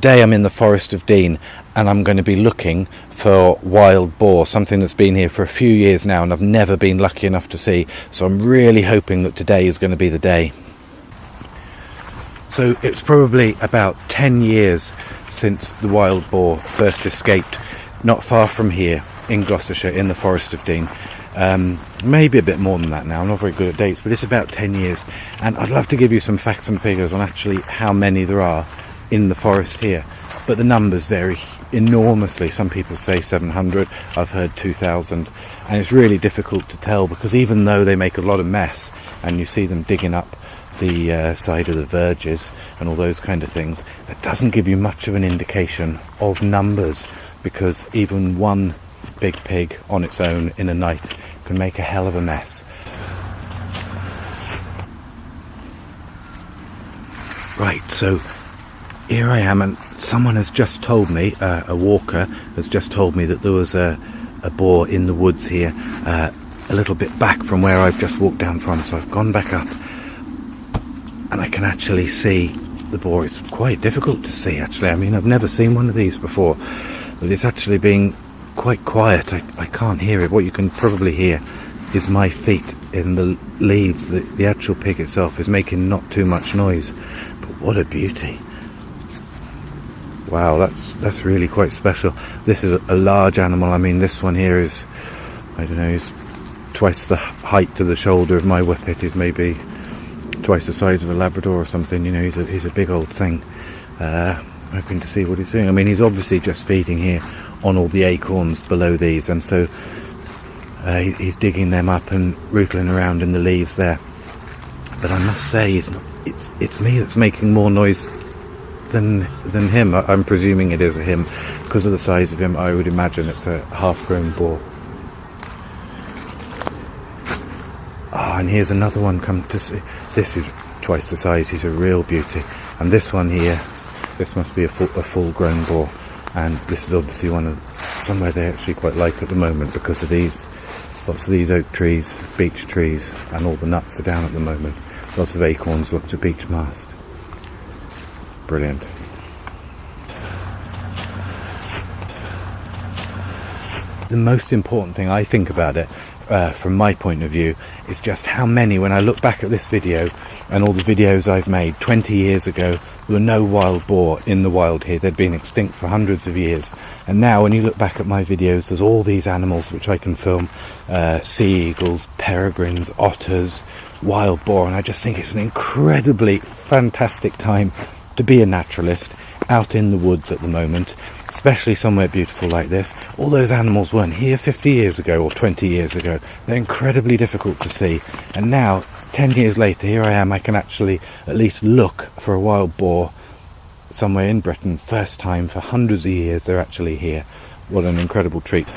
Today I'm in the Forest of Dean and I'm going to be looking for wild boar, something that's been here for a few years now and I've never been lucky enough to see, so I'm really hoping that today is going to be the day. So it's probably about 10 years since the wild boar first escaped not far from here in Gloucestershire in the Forest of Dean. Maybe a bit more than that now, I'm not very good at dates, but it's about 10 years, and I'd love to give you some facts and figures on actually how many there are in the forest here, but the numbers vary enormously. Some people say 700, I've heard 2,000, and it's really difficult to tell because even though they make a lot of mess and you see them digging up the side of the verges and all those kind of things, that doesn't give you much of an indication of numbers, because even one big pig on its own in a night can make a hell of a mess. Right, so here I am, and someone has just told me, a walker has just told me that there was a boar in the woods here, a little bit back from where I've just walked down from. So I've gone back up and I can actually see the boar. It's quite difficult to see actually. I mean, I've never seen one of these before, but it's actually being quite quiet. I can't hear it. What you can probably hear is my feet in the leaves. The actual pig itself is making not too much noise, but what a beauty. Wow, that's really quite special. This is a large animal. I mean, this one here is, I don't know, he's twice the height to the shoulder of my whippet. He's maybe twice the size of a Labrador or something. You know, he's a big old thing. Hoping to see what he's doing. I mean, he's obviously just feeding here on all the acorns below these, and so he's digging them up and rootling around in the leaves there. But I must say, it's me that's making more noise than him. I'm presuming it is a him because of the size of him. I would imagine it's a half-grown boar. And here's another one come to see. This is twice the size. He's a real beauty. And this one here, this must be a full-grown boar. And this is obviously somewhere they actually quite like at the moment because of lots of these oak trees, beech trees, and all the nuts are down at the moment. Lots of acorns, lots of beech mast. Brilliant. The most important thing I think about it, from my point of view, is just how many, when I look back at this video and all the videos I've made 20 years ago, there were no wild boar in the wild here. They'd been extinct for hundreds of years. And now when you look back at my videos, there's all these animals which I can film, sea eagles, peregrines, otters, wild boar, and I just think it's an incredibly fantastic time to be a naturalist out in the woods at the moment, especially somewhere beautiful like this. All those animals weren't here 50 years ago or 20 years ago. They're incredibly difficult to see, and now 10 years later here I am. I can actually at least look for a wild boar somewhere in Britain. First time for hundreds of years they're actually here. What an incredible treat.